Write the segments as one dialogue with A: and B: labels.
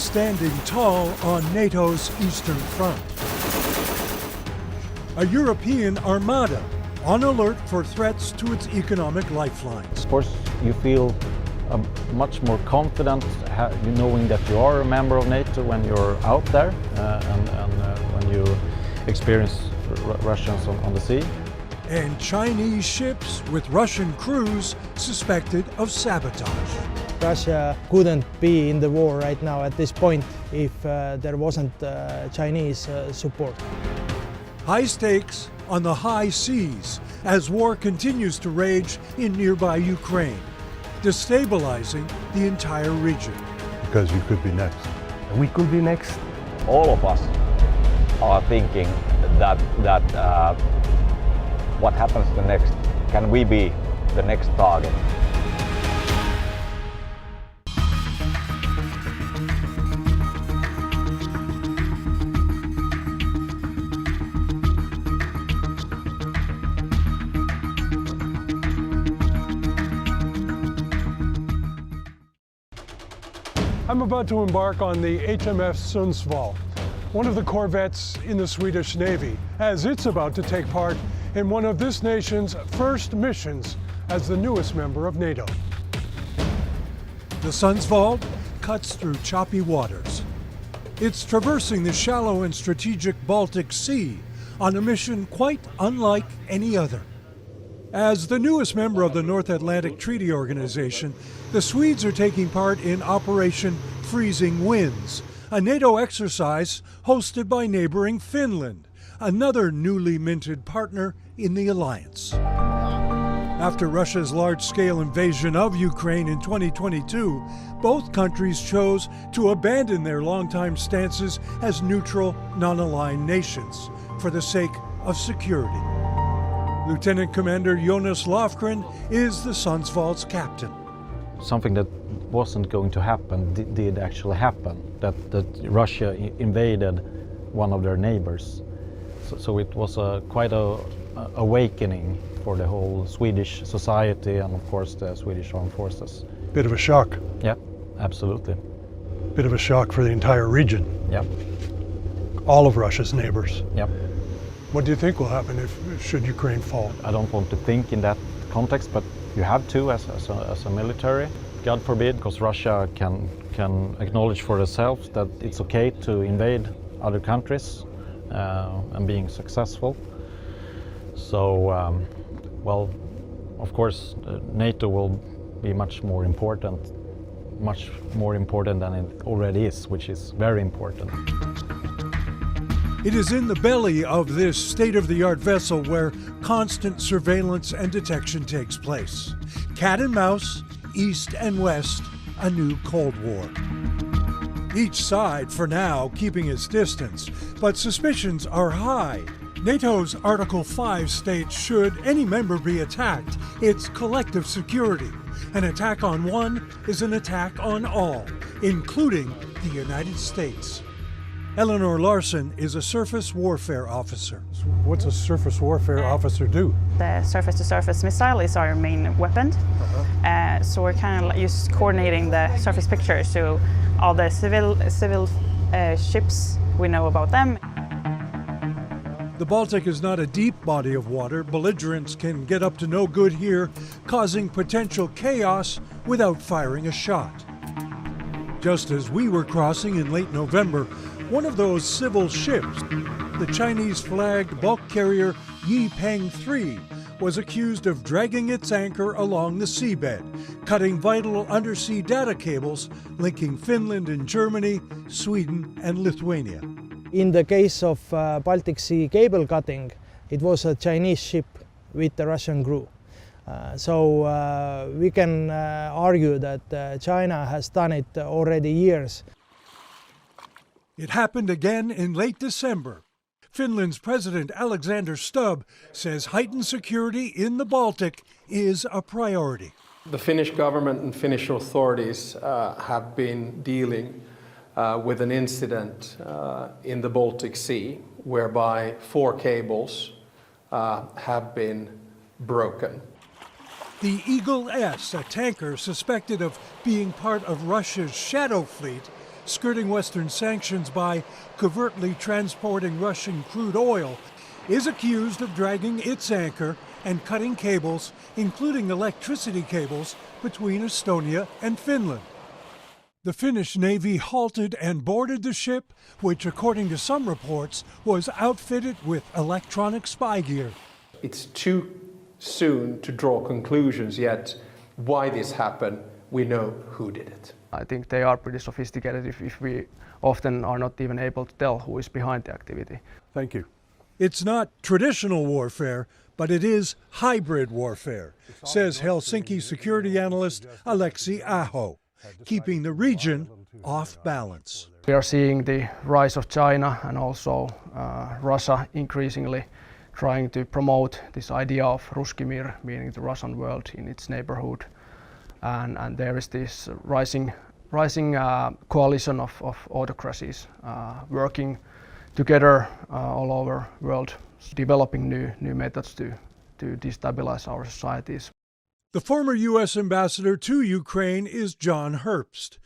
A: standing tall on NATO's eastern front. A European armada on alert for threats to its economic lifelines.
B: Of course, you feel much more confident knowing that you are a member of NATO when you're out there and when you experience Russians on the sea.
A: And Chinese ships with Russian crews suspected of sabotage.
C: Russia couldn't be in the war right now at this point if there wasn't Chinese support.
A: High stakes on the high seas as war continues to rage in nearby Ukraine, destabilizing the entire region.
D: Because you could be next.
E: We could be next.
F: All of us are thinking that what happens the next? Can we be the next target?
G: I'm about to embark on the HMS Sundsvall, one of the corvettes in the Swedish Navy, as it's about to take part in one of this nation's first missions as the newest member of NATO.
A: The Sundsvall cuts through choppy waters. It's traversing the shallow and strategic Baltic Sea on a mission quite unlike any other. As the newest member of the North Atlantic Treaty Organization, the Swedes are taking part in Operation Freezing Winds, a NATO exercise hosted by neighboring Finland, another newly minted partner in the alliance. After Russia's large-scale invasion of Ukraine in 2022, both countries chose to abandon their longtime stances as neutral, non-aligned nations for the sake of security. Lieutenant Commander Jonas Lofgren is the Sundsvall's captain.
B: Something that wasn't going to happen did actually happen, that Russia invaded one of their neighbors. So it was quite a awakening for the whole Swedish society and of course the Swedish armed forces.
G: Bit of a shock.
B: Yeah, absolutely.
G: Bit of a shock for the entire region.
B: Yeah.
G: All of Russia's neighbors.
B: Yeah.
G: What do you think will happen should Ukraine fall?
B: I don't want to think in that context, but you have to as a military. God forbid, because Russia can acknowledge for themselves that it's okay to invade other countries and being successful. So, well, of course, NATO will be much more important than it already is, which is very important.
A: It is in the belly of this state-of-the-art vessel where constant surveillance and detection takes place. Cat and mouse, east and west, a new Cold War. Each side, for now, keeping its distance, but suspicions are high. NATO's Article 5 states should any member be attacked, it's collective security. An attack on one is an attack on all, including the United States. Eleanor Larson is a surface warfare officer.
G: What's a surface warfare officer do?
H: The surface-to-surface missile is our main weapon. So we're kind of just coordinating the surface picture, so all the civil ships, we know about them.
A: The Baltic is not a deep body of water. Belligerents can get up to no good here, causing potential chaos without firing a shot. Just as we were crossing in late November, one of those civil ships, the Chinese-flagged bulk carrier Yipeng 3, was accused of dragging its anchor along the seabed, cutting vital undersea data cables linking Finland and Germany, Sweden and Lithuania.
C: In the case of Baltic Sea cable cutting, it was a Chinese ship with a Russian crew. So we can argue that China has done it already years.
A: It happened again in late December. Finland's President Alexander Stubb says heightened security in the Baltic is a priority.
I: The Finnish government and Finnish authorities have been dealing with an incident in the Baltic Sea whereby 4 cables have been broken.
A: The Eagle S, a tanker suspected of being part of Russia's shadow fleet, skirting Western sanctions by covertly transporting Russian crude oil, is accused of dragging its anchor and cutting cables, including electricity cables, between Estonia and Finland. The Finnish Navy halted and boarded the ship, which, according to some reports, was outfitted with electronic spy gear.
I: It's too soon to draw conclusions yet why this happened. We know who did it.
D: I think they are pretty sophisticated if we often are not even able to tell who is behind the activity.
G: Thank you.
A: It's not traditional warfare, but it is hybrid warfare, says Helsinki security analyst Aleksi Aho, keeping the region off balance.
D: We are seeing the rise of China and also Russia increasingly trying to promote this idea of Ruski Mir, meaning the Russian world in its neighborhood. And there is this rising coalition of autocracies working together all over the world, developing new methods to destabilize our societies.
A: The former U.S. ambassador to Ukraine is John Herbst.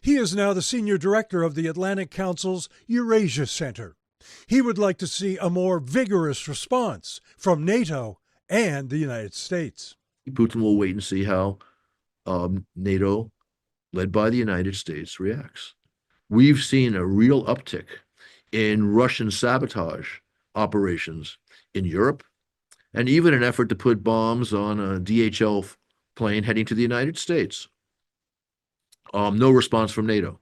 A: He is now the senior director of the Atlantic Council's Eurasia Center. He would like to see a more vigorous response from NATO and the United States.
E: Putin will wait and see how NATO, led by the United States, reacts. We've seen a real uptick in Russian sabotage operations in Europe, and even an effort to put bombs on a DHL plane heading to the United States. No response from NATO.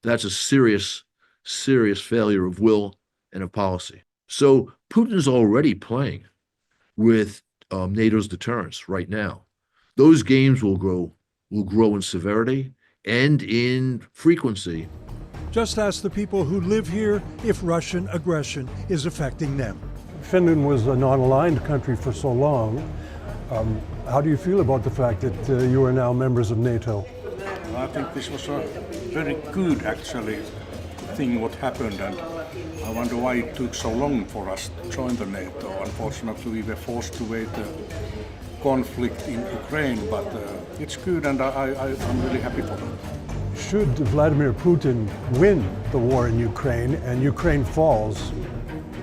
E: That's a serious failure of will and of policy. So Putin's already playing with NATO's deterrence right now. Those games will grow in severity and in frequency.
A: Just ask the people who live here if Russian aggression is affecting them.
G: Finland was a non-aligned country for so long. How do you feel about the fact that you are now members of NATO?
J: I think this was a very good, actually, thing what happened, and I wonder why it took so long for us to join the NATO. Unfortunately, we were forced to wait the conflict in Ukraine, but it's good, and I'm really happy for them.
G: Should Vladimir Putin win the war in Ukraine and Ukraine falls,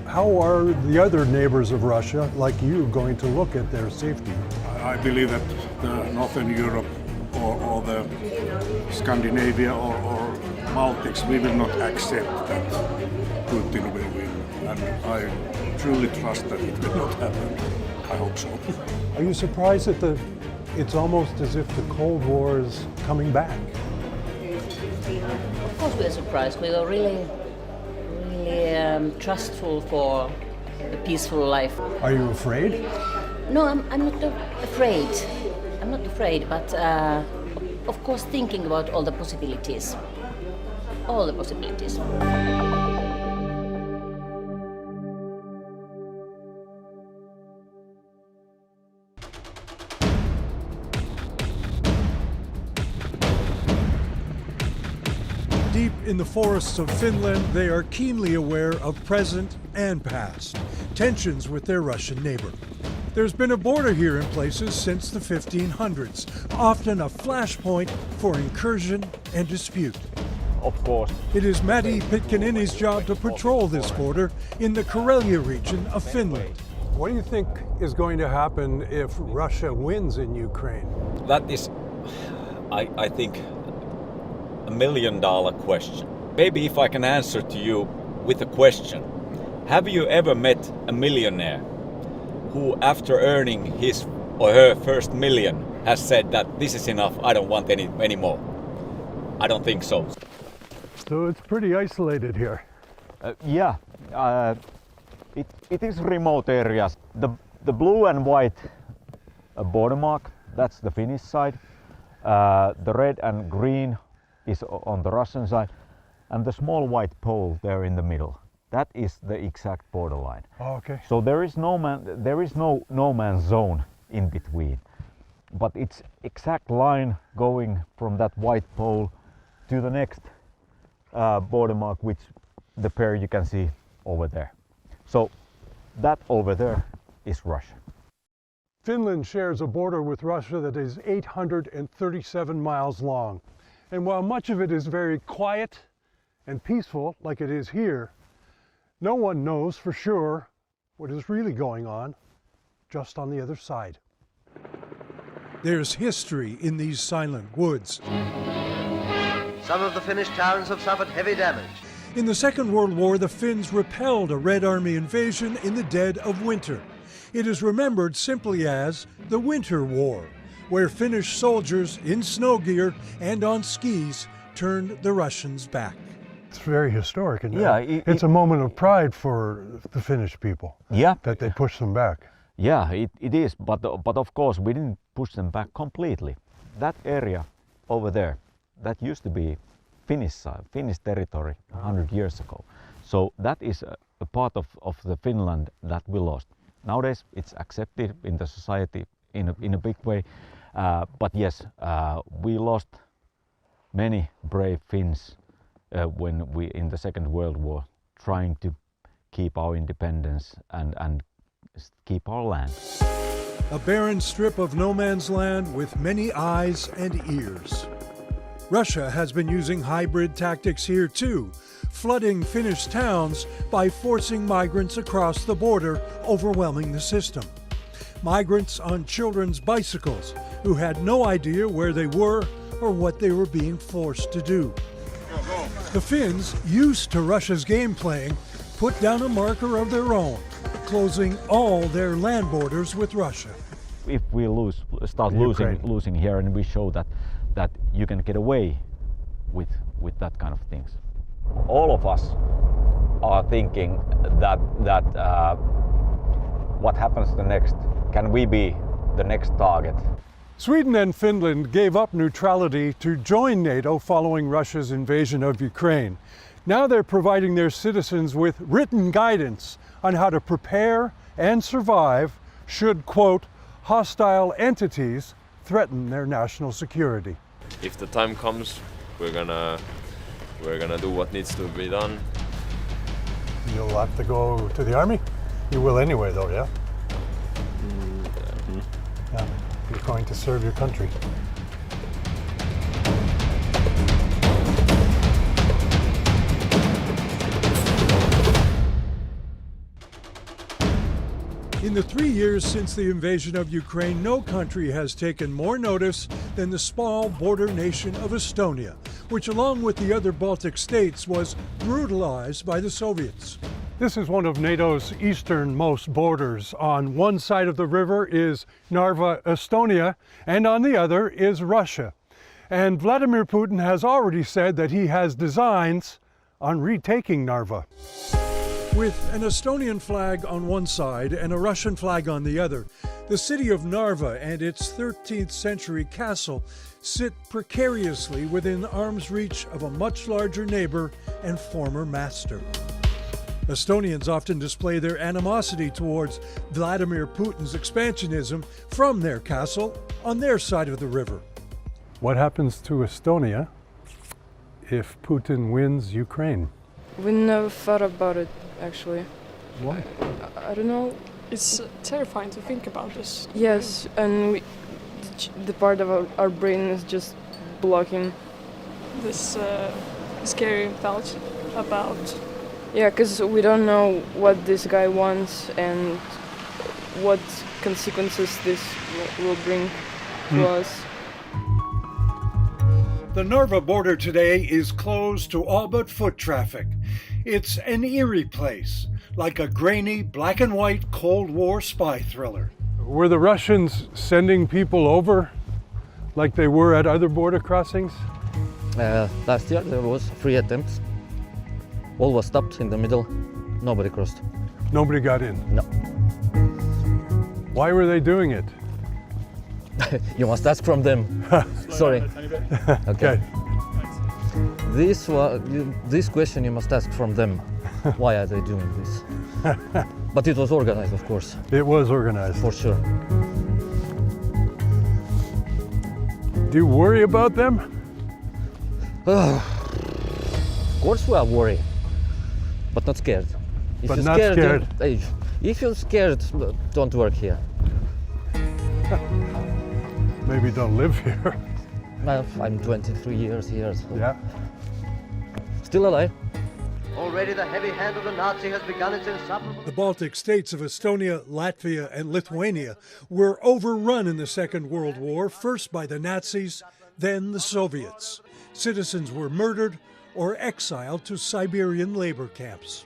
G: how are the other neighbors of Russia, like you, going to look at their safety?
J: I believe that the Northern Europe or the Scandinavia or Baltics, we will not accept that Putin will win. And I truly trust that it will not happen. I hope so.
G: Are you surprised that it's almost as if the Cold War is coming back?
K: Of course we are surprised. We were really trustful for a peaceful life.
G: Are you afraid?
K: No, I'm not afraid. I'm not afraid, but of course thinking about all the possibilities. All the possibilities.
A: Deep in the forests of Finland, they are keenly aware of present and past tensions with their Russian neighbor. There's been a border here in places since the 1500s, often a flashpoint for incursion and dispute.
F: Of course.
A: It is Matti Pitkanini's job to patrol this border in the Karelia region of Finland.
G: What do you think is going to happen if Russia wins in Ukraine?
L: That is, I think, $1 million question. Maybe if I can answer to you with a question. Have you ever met a millionaire who, after earning his or her first million, has said that this is enough, I don't want any more? I don't think so.
G: So it's pretty isolated here.
F: Yeah, it is remote areas. The blue and white border mark, that's the Finnish side. The red and green is on the Russian side, and the small white pole there in the middle, that is the exact borderline.
G: Oh, okay.
F: So there is no man's zone in between, but it's exact line going from that white pole to the next border mark, which the pair you can see over there. So that over there is Russia.
G: Finland shares a border with Russia that is 837 miles long. And while much of it is very quiet and peaceful, like it is here, no one knows for sure what is really going on just on the other side.
A: There's history in these silent woods.
M: Some of the Finnish towns have suffered heavy damage.
A: In the Second World War, the Finns repelled a Red Army invasion in the dead of winter. It is remembered simply as the Winter War, where Finnish soldiers in snow gear and on skis turned the Russians back.
G: It's very historic, and
F: Yeah,
G: it's a moment of pride for the Finnish people.
F: Yeah.
G: That they pushed them back.
F: Yeah, it is, but of course we didn't push them back completely. That area over there, that used to be Finnish territory 100 years ago. So that is a part of the Finland that we lost. Nowadays it's accepted in the society in a big way, but yes, we lost many brave Finns when we in the Second World War trying to keep our independence and keep our land.
A: A barren strip of no man's land with many eyes and ears. Russia has been using hybrid tactics here too, flooding Finnish towns by forcing migrants across the border, overwhelming the system. Migrants on children's bicycles who had no idea where they were or what they were being forced to do. The Finns, used to Russia's game playing, put down a marker of their own, closing all their land borders with Russia.
F: If we start losing here, and we show that you can get away with that kind of things. All of us are thinking that what happens the next? Can we be the next target?
G: Sweden and Finland gave up neutrality to join NATO following Russia's invasion of Ukraine. Now they're providing their citizens with written guidance on how to prepare and survive should, quote, hostile entities threaten their national security.
N: If the time comes, we're gonna do what needs to be done.
G: You'll have to go to the army? You will anyway though, yeah? Yeah. You're going to serve your country.
A: In the 3 years since the invasion of Ukraine, no country has taken more notice than the small border nation of Estonia, which along with the other Baltic states was brutalized by the Soviets.
G: This is one of NATO's easternmost borders. On one side of the river is Narva, Estonia, and on the other is Russia. And Vladimir Putin has already said that he has designs on retaking Narva.
A: With an Estonian flag on one side and a Russian flag on the other, the city of Narva and its 13th century castle sit precariously within arm's reach of a much larger neighbor and former master. Estonians often display their animosity towards Vladimir Putin's expansionism from their castle on their side of the river.
G: What happens to Estonia if Putin wins Ukraine?
O: We never thought about it, actually.
G: Why?
O: I don't know.
P: It's terrifying to think about this.
O: Yes, and the part of our brain is just blocking.
P: This scary thought about...
O: Yeah, because we don't know what this guy wants and what consequences this will bring to us.
A: The Narva border today is closed to all but foot traffic. It's an eerie place, like a grainy black and white Cold War spy thriller.
G: Were the Russians sending people over like they were at other border crossings?
Q: Last year there was 3 attempts. All was stopped in the middle. Nobody crossed.
G: Nobody got in?
Q: No.
G: Why were they doing it?
Q: You must ask from them. Sorry. Okay. This question you must ask from them. Why are they doing this? But it was organized, of course.
G: It was organized.
Q: For sure.
G: Do you worry about them?
Q: Of course we are worried, but not scared. If
G: but
Q: you're
G: not scared.
Q: If you're scared, don't work here.
G: Maybe don't live here.
Q: Well, I'm 23 years here, so yeah. Still alive.
M: Already the heavy hand of the Nazi has begun its insufferable...
A: The Baltic states of Estonia, Latvia, and Lithuania were overrun in the Second World War, first by the Nazis, then the Soviets. Citizens were murdered or exiled to Siberian labor camps.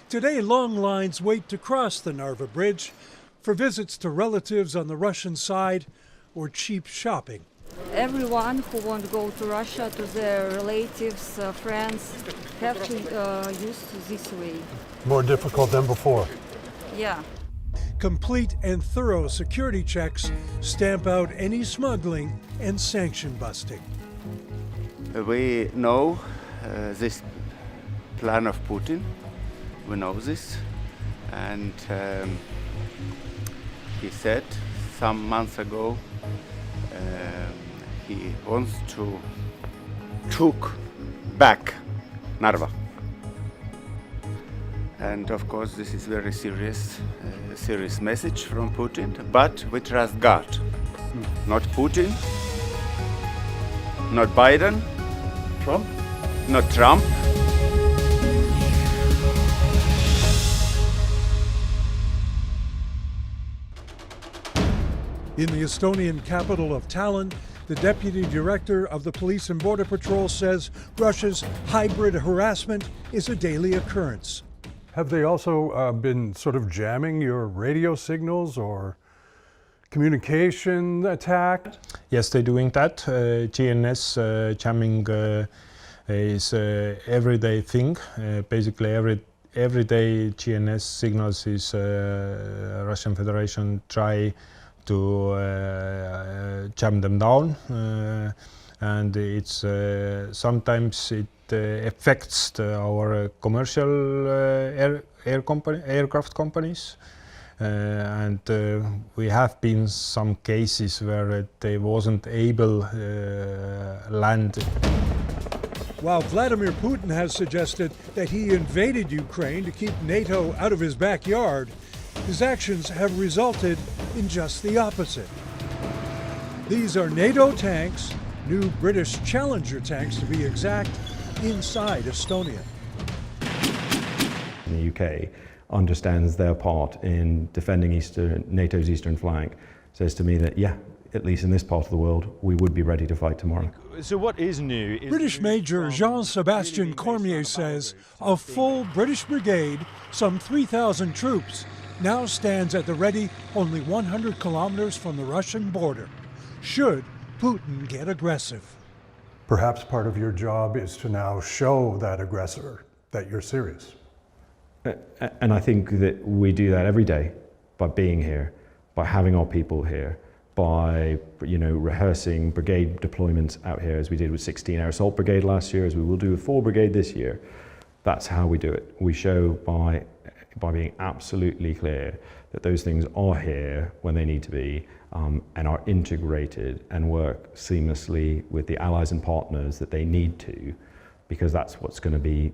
A: Today, long lines wait to cross the Narva Bridge for visits to relatives on the Russian side or cheap shopping.
R: Everyone who wants to go to Russia, to their relatives, friends, have to use this way.
G: More difficult than before.
R: Yeah.
A: Complete and thorough security checks stamp out any smuggling and sanction busting.
S: We know this plan of Putin. We know this, and he said some months ago he wants to took back Narva. And of course this is very serious message from Putin, but we trust God. Not Putin, not Biden,
G: Trump?
S: Not Trump.
A: In the Estonian capital of Tallinn, the deputy director of the Police and Border Patrol says Russia's hybrid harassment is a daily occurrence.
G: Have they also been sort of jamming your radio signals or communication attack?
T: Yes, they're doing that. GNS jamming is everyday thing. Basically, everyday GNS signals is Russian Federation try to jam them down, and it's sometimes it affects our commercial aircraft companies, and we have been some cases where they wasn't able land.
A: While Vladimir Putin has suggested that he invaded Ukraine to keep NATO out of his backyard, his actions have resulted in just the opposite. These are NATO tanks, new British Challenger tanks to be exact, inside Estonia.
U: The UK understands their part in defending NATO's eastern flank, says to me that, yeah, at least in this part of the world, we would be ready to fight tomorrow.
V: So what is new?
A: British Major Jean-Sébastien Cormier says a full British brigade, some 3,000 troops, now stands at the ready only 100 kilometers from the Russian border, should Putin get aggressive.
G: Perhaps part of your job is to now show that aggressor that you're serious.
U: And I think that we do that every day by being here, by having our people here, by rehearsing brigade deployments out here, as we did with 16 Air Assault Brigade last year, as we will do with 4 Brigade this year. That's how we do it. We show by being absolutely clear that those things are here when they need to be, and are integrated and work seamlessly with the allies and partners that they need to, because that's what's going to be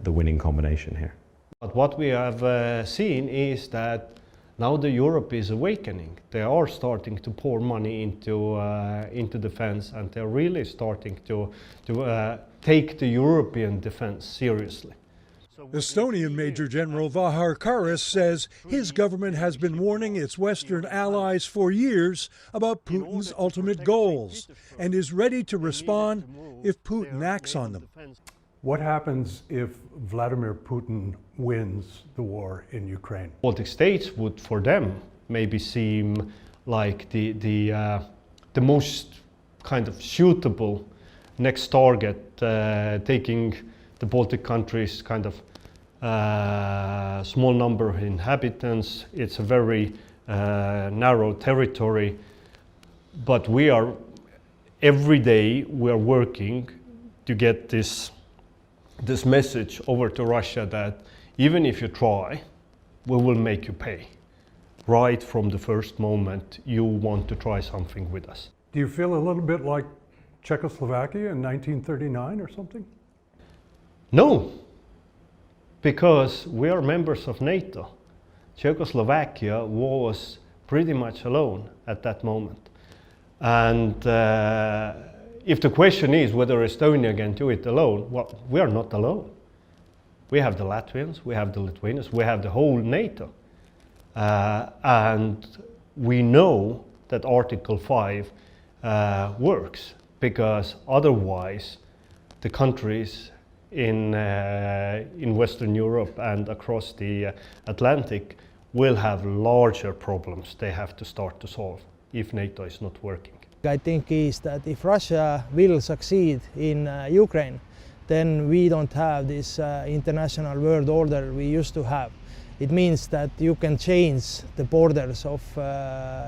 U: the winning combination here.
W: But what we have seen is that now the Europe is awakening. They are starting to pour money into defense, and they're really starting to take the European defense seriously.
A: Estonian Major General Vahar Karas says his government has been warning its Western allies for years about Putin's ultimate goals and is ready to respond if Putin acts on them.
G: What happens if Vladimir Putin wins the war in Ukraine?
W: Baltic states would, for them, maybe seem like the most kind of suitable next target, taking the Baltic countries kind of small number of inhabitants. It's a very narrow territory, but every day we are working to get this message over to Russia that even if you try, we will make you pay. Right from the first moment you want to try something with us.
G: Do you feel a little bit like Czechoslovakia in 1939 or something?
W: No, because we are members of NATO. Czechoslovakia was pretty much alone at that moment. And if the question is whether Estonia can do it alone, well, we are not alone. We have the Latvians, we have the Lithuanians, we have the whole NATO. And we know that Article 5 works, because otherwise the countries in Western Europe and across the Atlantic will have larger problems they have to start to solve if NATO is not working.
C: I think is that if Russia will succeed in Ukraine, then we don't have this international world order we used to have. It means that you can change the borders of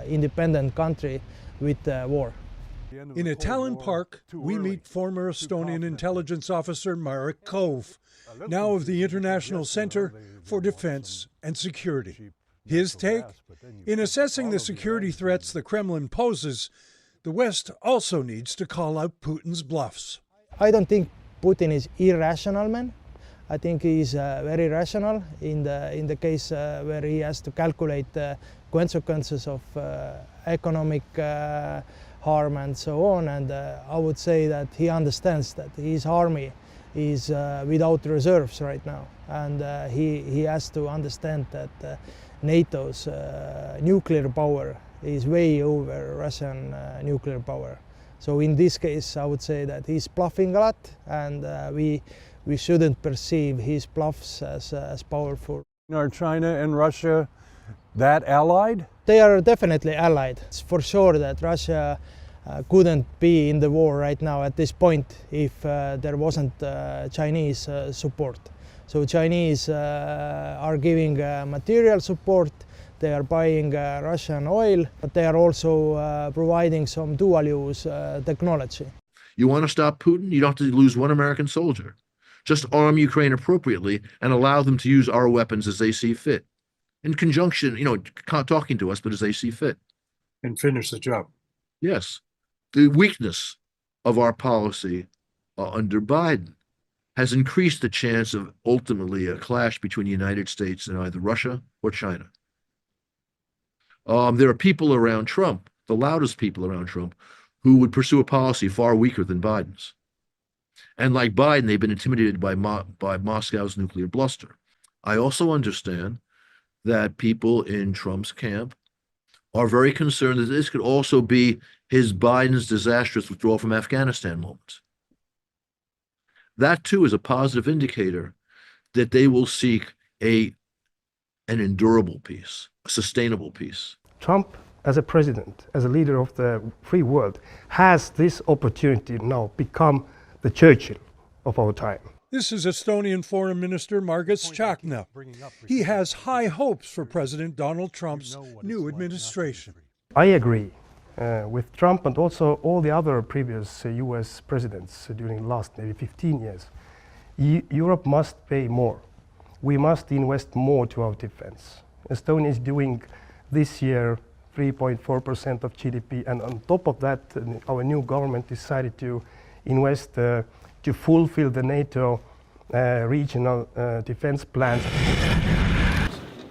C: independent country with war.
A: In a Tallinn park, we meet former Estonian intelligence officer Marek Kov, now of the International Center for Defense and Security. His take? In assessing the security threats the Kremlin poses, the West also needs to call out Putin's bluffs.
C: I don't think Putin is irrational man. I think he is very rational in the case where he has to calculate the consequences of economic harm and so on. And I would say that he understands that his army is without reserves right now, and he has to understand that NATO's nuclear power is way over Russian nuclear power. So in this case, I would say that he's bluffing a lot, and we shouldn't perceive his bluffs as powerful.
G: Are China and Russia that allied?
C: They are definitely allied. It's for sure that Russia couldn't be in the war right now at this point if there wasn't Chinese support. So Chinese are giving material support. They are buying Russian oil, but they are also providing some dual-use technology.
E: You want to stop Putin? You don't have to lose one American soldier. Just arm Ukraine appropriately and allow them to use our weapons as they see fit. In conjunction, talking to us, but as they see fit.
G: And finish the job.
E: Yes. The weakness of our policy under Biden has increased the chance of ultimately a clash between the United States and either Russia or China. There are people around Trump, the loudest people around Trump, who would pursue a policy far weaker than Biden's. And like Biden, they've been intimidated by Moscow's nuclear bluster. I also understand that people in Trump's camp are very concerned that this could also be Biden's disastrous withdrawal from Afghanistan moment. That too is a positive indicator that they will seek an endurable peace, a sustainable peace.
B: Trump, as a president, as a leader of the free world, has this opportunity now become the Churchill of our time.
A: This is Estonian Foreign Minister Margus Tsahkna. He has high hopes for President Donald Trump's new administration.
B: I agree with Trump and also all the other previous US presidents during the last maybe 15 years. Europe must pay more. We must invest more to our defense. Estonia is doing this year 3.4% of GDP, and on top of that, our new government decided to invest to fulfill the NATO regional defense plans.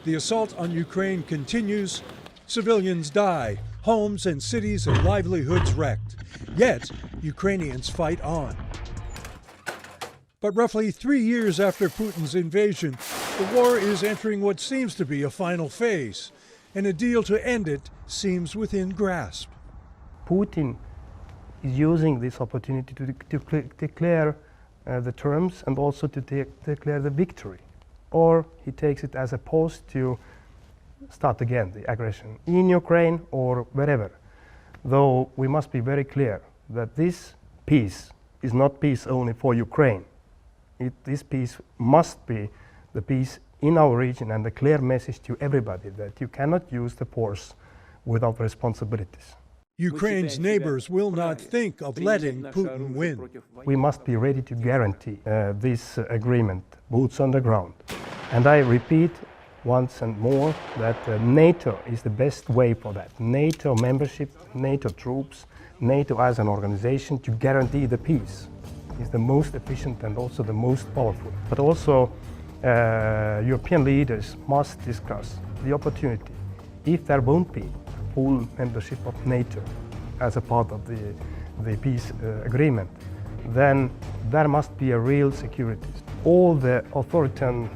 A: The assault on Ukraine continues. Civilians die, homes and cities and livelihoods wrecked. Yet, Ukrainians fight on. But roughly 3 years after Putin's invasion, the war is entering what seems to be a final phase, and a deal to end it seems within grasp.
B: Putin is using this opportunity to declare the terms and also to declare the victory. Or he takes it as a pause to start again the aggression in Ukraine or wherever. Though we must be very clear that this peace is not peace only for Ukraine. This peace must be the peace in our region and a clear message to everybody that you cannot use the force without responsibilities.
A: Ukraine's neighbors will not think of letting Putin win.
B: We must be ready to guarantee this agreement, boots on the ground. And I repeat once and more that NATO is the best way for that. NATO membership, NATO troops, NATO as an organization to guarantee the peace is the most efficient and also the most powerful. But also European leaders must discuss the opportunity, if there won't be full membership of NATO as a part of the the peace agreement, then there must be a real security. All the authoritarian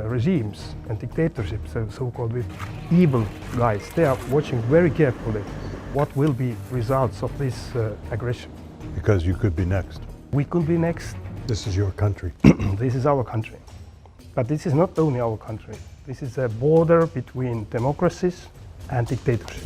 B: regimes and dictatorships, so-called with evil guys, they are watching very carefully what will be results of this aggression.
A: Because you could be next.
B: We could be next.
A: This is your country.
B: This is our country. But this is not only our country. This is a border between democracies and dictatorship.